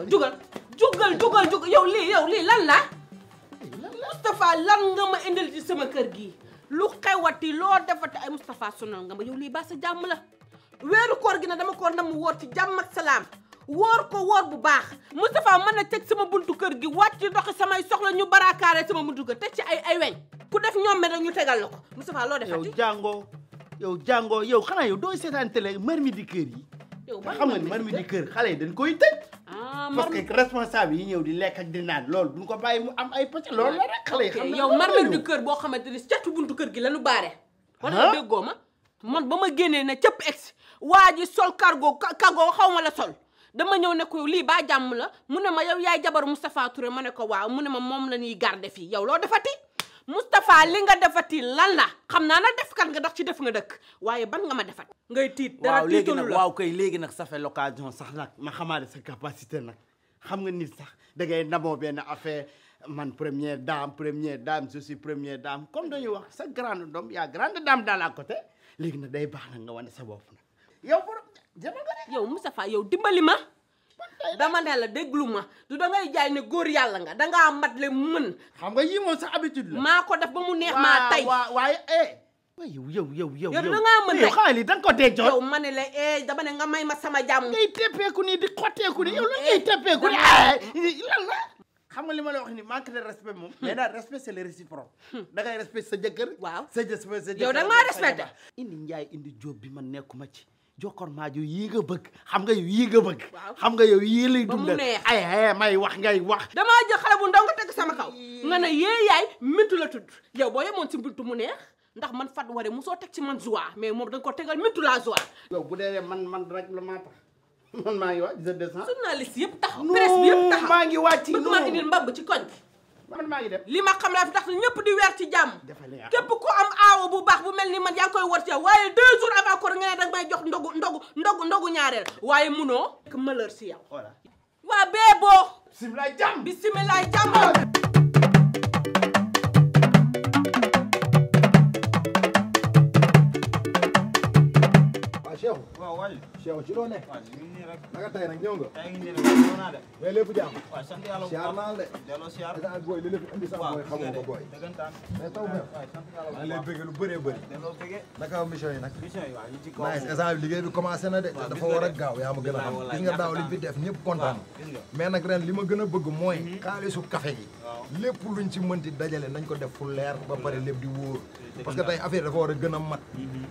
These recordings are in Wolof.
jugal yow lii lan la Moustapha lan nga ma indil ci sama kër gi lu xewati loo defati ay Moustapha sonal nga ma yow lii ba sa jàmm la weeru koor gi na dama ko nam woor ci jàmm ak salaam woor ko woor bu baax Moustapha mën na teg sama buntu kër gi wàcc doxi samay soxla ñu barakaare sama buntu kër teg ci ay weñ ku def ñoom rek ñu tegal la ko Moustapha loo defati yow jàngoo yow xanaa yow dooy seetaan télé marmi di kër yi yow xam nga ni marmi di kër xale yi dañ koy tëj parce que responsable yi ñëw di lekk ak di naan loolu duñ ko bàyyi mu am ay pëcc loolu la rek xale yi xam yow marmi di kër boo xamante ni catu buntu kër gi lañu baare wala déggoo ma man ba ma génnee ne cëpp ex waa ji sol cargo xaw ma la sol dama ñëw ne ko lii ba jàmm la mu ne ma yow yaay jabaru Moustapha Touré ma ne ko waaw mu ne ma moom la ñuy garder fii yow loo defati Moustapha li nga defati lan la xam naa na def kat nga ndax ci def nga dëkk waaye ban nga ma defat ngay tiit dara tiitalu la waaw kay léegi nag ça fait l'occasion sax nag ma xamaale sa capacité nag xam nga nit sax da ngay namoo benn affaire man première dame je suis première dame comme dañuy wax sa grande dame yaa grande dame dans la côté léegi nag day baax nag nga wane sa bopp nag yow yow Moustapha yow dimbali ma dama ne la déglu ma du dangay jaay ne góor yàlla nga dangaa mat le mën xam nga yii moom sa habitude la maa ko def ba mu neex maa tey waaye yow dangaa mën yow xaalis da nga ko denc yow ma ne la dama ne nga may ma sama jàmm ngay teppeeku nii di xotteeku nii yow la ngay teppeeku nii lan la xam nga li ma la wax ni manque de respect moom mais daal respect c'est le réciproque da ngay respect sa jëkkër waaw sa jëkkër yow da nga respecté indi njaay indi jóob bi man nekkuma ci jokkoor maajo yii nga bëgg xam nga yow yii nga bëgg xam nga yow yii lay dundal ay may wax ngay wax damaa jël xale bu ndaw nga teg sama kaw nga ne yee yaay mintu la tudd yow boo yemoon si mintu mu neex ndax man fat ware musoo teg ci man joie mais moom da nga ko tegal mintu la joie yow bu dee man rek la maa tax man maa ngi wàcc je descends journaliste yëpp taxaw presse bi yëpp taxaw maa ngi wàcc bëgg maa indil mbabb ci koñ bi man maa ngi dem li ma xam laa fi tax ñëpp di weer ci jàmm képp ku am aawo bu baax bu mel ni man yaa ngi koy war ci yow waaye 2 jours avant koor nga ne danga may jox ndogu ñaareel waaye munoo que malheur si yow waa bee boo bisimilah jàmm bisimilah jàmm Cheikh waaw waay Cheikh ci loo ne waaw ñu ngi nii rek naka tey nag ñëw nga tey ngi nii rek ñëw naa de mais lépp jàmm waaw sant yàlla bu siyaar naa la de delloo siyaar ak booy li lépp indi sax booy xamoo ko booy dëggantaan mais taw bi waay sant yàlla maa ngi lay bëgg lu bëree bëri delloo bëgge naka mission yi nag mission yi waaw ñu ci kaw nice instant bi liggéey bi commencé na de te dafa war a gaaw yaa ma gën a xam gis nga daaw liñ fi def ñëpp kontaan mais nag ren li ma gën a bëgg mooy xaalisu café gi lépp luñ ci mënti dajale nañ ko def fu leer ba pare lépp di wóor parce que tey affaire dafa war a gën a mat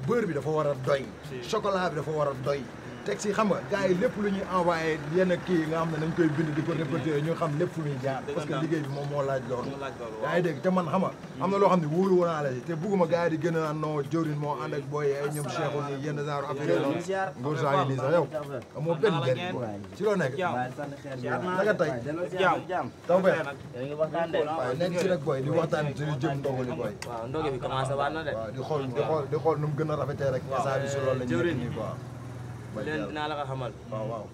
beurre bi dafa war a doy chocolat bi dafa war a doy teg si xam nga gars yi lépp lu ñuy envoyé yenn kii yi nga xam ne nañ koy bind di ko répertorier ñu xam lépp fu muy jaar parce que liggéey bi moom moo laaj loolu yaa ngi dégg te man xam nga am na loo xam ne wóolu woon naa la si te bugguma gars yi di gën a naan non jawrin moo ànd ak booy ay ñoom Cheikhu nii yenn genre affaire yi noonu ngóor saa ngi nii sax yow amoo benn njëriñ ci loo nekk naka tey taw be waaw nekk si rek booy di waxtaan suñu jëm ndogu li booy waaw ndogu bi commencé waat na de waaw di xool nu mu gën a rafetee rek saa bi si loolu la ñu nekk nii quoi leen dinaa la ko xamal waaw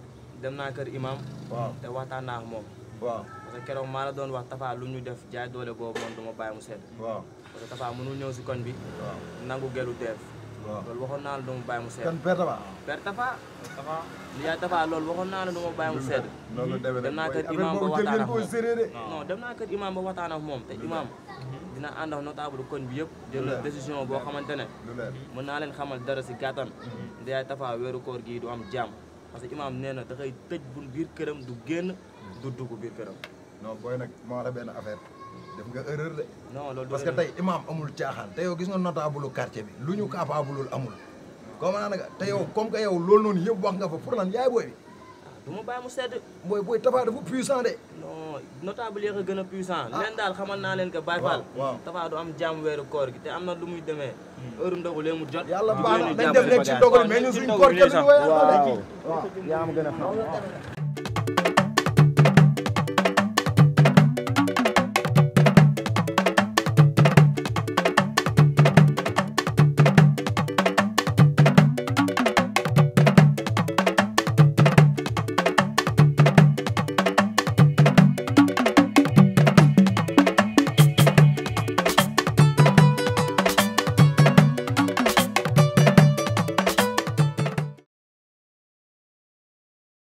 dem naa kër imam waaw te waxtaan naa ak moom waaw parce que keroog maa la doon wax Tapha lu ñu def jaay doole boobu man du ma bàyyi mu sedd waaw parce que Tapha mënul ñëw si koñ bi nangu gelu teef loolu waxoon naa la du ma bàyyi mu sedd kan Père Tapha Père Tapha li yaay Tapha loolu waxoon naa la du ma bàyyi mu sedd dem naa kër imam ba waxtaan ak moom non dem naa kër imam ba waxtaan ak moom te imam dina ànd ak notable koñ bi yëpp jël décision boo xamante ne mën naa leen xamal dara si gàttan yaay Tapha weeru koor gii du am jàmm parce que imam nee na da koy tëj bu biir këram du génn du dugg biir këram non booy nag moo la benn affaire def nga erreur de non loolu parce que tey imam amul caaxaan te yow gis nga notable quartier bi lu ñu capable amul comme naa nag te yow comme que yow loolu noonu yëpp wax nga fa pour lan yaay booy bi du ma bàyyi mu sedd booy Tapha dafa puissant de non notable yi ko gën a puissant leen daal xamal naa leen que Baye Fall Tapha du am jàmm weeru koor gi te am na lu muy demee heure ndogu lee mu jot yàlla baax na dañ def rek ci ndogal mais ñun suñ koor kenn du ko yàlla waaw yaa ma gën a xam